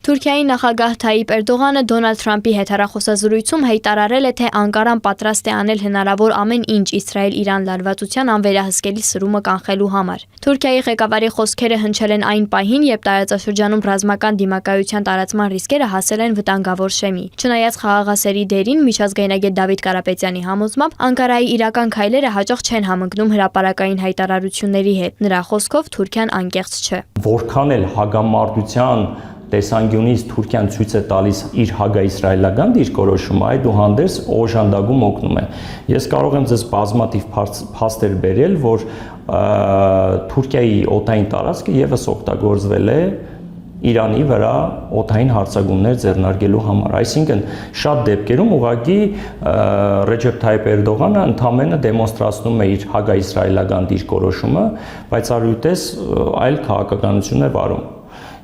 Թուրքիայի նախագահ Թայիպ Էրդողանը Դոնալդ Թրամփի հետ հեռախոսազրույցում հայտարարել է, թե Անկարան պատրաստ է անել հնարավոր ամեն ինչ Իսրայել-Իրան լարվածության անվերահսկելի սրումը կանխելու համար։ Թուրքիայի ղեկավարի խոսքերը հնչել են այն պահին, երբ տարածաշրջանում ռազմական դիմակայության տարածման ռիսկերը հասել են վտանգավոր շեմի։ Չնայած խաղաղասերի դերին, միջազգայնագետ Դավիթ Կարապետյանի համոզմամբ, Անկարայի իրական քայլերը հաճախ չեն համընկնում հրապարակային հայտարարությունների հետ։ Նրա խոսքով Թուրքիան անկեղծ չէ։ Որքան էլ հագամարտության տեսանկյունից Թուրքիան ցույց է տալիս իր հագաիսրայելական դիրքորոշումը, այդուհանդերձ օժանդակում օգնում է։ Ես կարող եմ ձեզ բազմաթիվ փաստեր բերել, որ Թուրքիայի օդային տարածքը եւս օգտագործվել է Իրանի վրա օդային հարձակումներ ձեռնարկելու համար։ Այսինքն շատ դեպքերում ուղղակի Ռեջեփ Թայիպ Էրդողանը ընդամենը դեմոնստրացնում է իր հագաիսրայելական դիրքորոշումը, բայց արույտես այլ քաղաքականություն է վարում։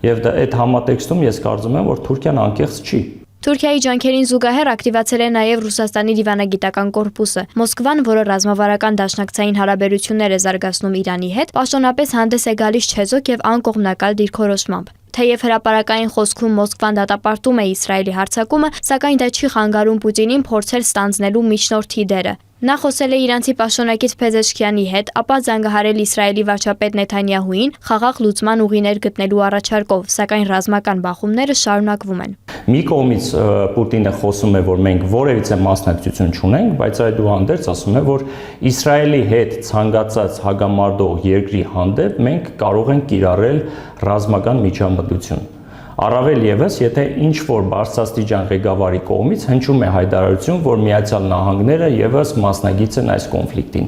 Եվ այդ համատեքստում ես կարծում եմ, որ Թուրքիան անկեղծ չի։ Թուրքիայի ջանքերին զուգահեռ ակտիվացել է նաև Ռուսաստանի դիվանագիտական կորպուսը։ Մոսկվան, որը ռազմավարական դաշնակցային հարաբերություններ է զարգացնում Իրանի հետ, պաշտոնապես հանդես է գալիս չեզոք եւ անկողմնակալ դիրքորոշմամբ։ Թեև հրապարակային խոսքում Մոսկվան դատապարտում է Իսրայելի հարձակումը, սակայն դա չի խանգարում Պուտինին փորձել ստանձնելու միջնորդի դերը։ Նա խոսել է իրանցի պաշտոնակից Փեզեշքյանի հետ, ապա զանգահարել Իսրայելի վարչապետ Նեթանյահուին խաղաղ լուծման ուղիներ գտնելու առաջարկով, սակայն ռազմական բախումները շարունակվում են։ Մի կողմից Պուտինը խոսում է, որ մենք որևիցե մասնակցություն չունենք, բայց այդուհանդերձ ասում է, որ Իսրայելի հետ ցանկացած հագամարտող երկրի հանդեպ մենք կարող ենք կիրառել ռազմական միջամտություն։ Առավել եւս, եթե ինչ-որ բարձրաստիճան ղեկավարի կողմից հնչում է հայտարարություն, որ Միացյալ Նահանգները եւս մասնագիծ են այս կոնֆլիկտին։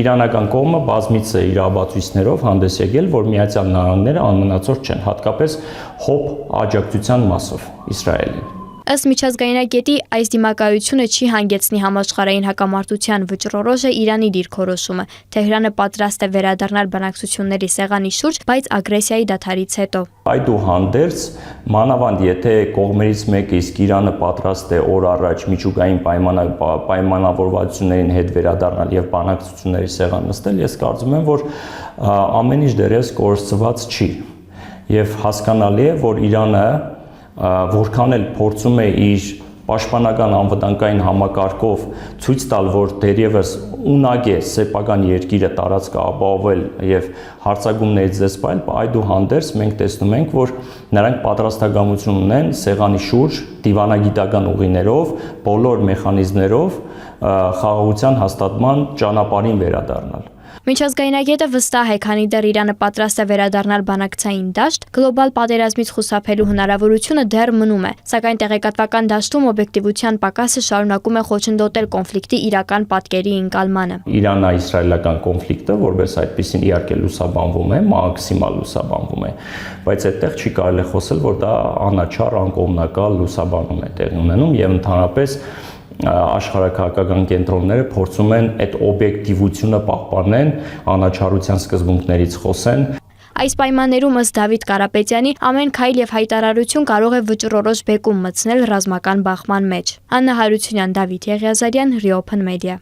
Իրանական կողմը բազմիցս է իր ապացույցներով հանդես եկել, որ Միացյալ Նահանգները անմնացորդ չեն, հատկապես ՀՕՊ աջակցության մասով Իսրայելին։ Ըստ միջազգայնագետի, այս դիմակայությունը չի հանգեցնի համաշխարհային հակամարտության վճռորոշ է Իրանի դիրքորոշումը։ Թեհրանը պատրաստ է վերադառնալ բանակցությունների սեղանի շուրջ, բայց ագրեսիայի դադարից հետո։ Այդուհանդերձ, մանավանդ եթե կողմերից մեկը իսկ Իրանը պատրաստ է օր առաջ միջուկային պայմանավորվածություններին հետ վերադառնալ եւ բանակցությունների սեղան նստել, ես կարծում եմ, որ ամեն ինչ դեռևս կորսված չի։ Եվ հասկանալի է, որ Իրանը որքան էլ փորձում է իր պաշտպանական անվտանգային համակարգով ցույց տալ, որ դերևս ունակ է սեփական երկիրը տարածքը ապահովել եւ հարձակումներից զսպել, այդուհանդերձ մենք տեսնում ենք, որ նրանք պատրաստակամություն ունեն սեղանի շուրջ դիվանագիտական ուղիներով, բոլոր մեխանիզմներով խաղաղության հաստատման ճանապարհին վերադառնալ։ Միջազգայնագետը վստահ է, քանի դեռ Իրանը պատրաստ է վերադառնալ բանակցային դաշտ, գլոբալ պատերազմից խուսափելու հնարավորությունը դեռ մնում է, սակայն տեղեկատվական դաշտում օբյեկտիվության պակասը շարունակում է խոչընդոտել կոնֆլիկտի իրական պատկերի ընկալմանը։ Իրանա-իսրայելական կոնֆլիկտը, որպես այդպեսին իհարկե լուսաբանվում է, մաքսիմալ լուսաբանվում է, բայց այդտեղ չի կարելի խոսել, որ դա անաչառ, անկողմնակալ լուսաբանում է տեղի ունենում եւ ընդհանրապես աշխարհաքաղաքական կենտրոնները փորձում են այդ օբյեկտիվությունը պահպանեն, անաչառության սկզբունքներից խոսեն։ Այս պայմաններում ըստ Դավիթ Կարապետյանի ամեն քայլ եւ հայտարարություն կարող է վճռորոշ բեկում մտցնել ռազմական բախման մեջ։ Աննա Հարությունյան, Դավիթ Եղիազարյան, Reopen Media։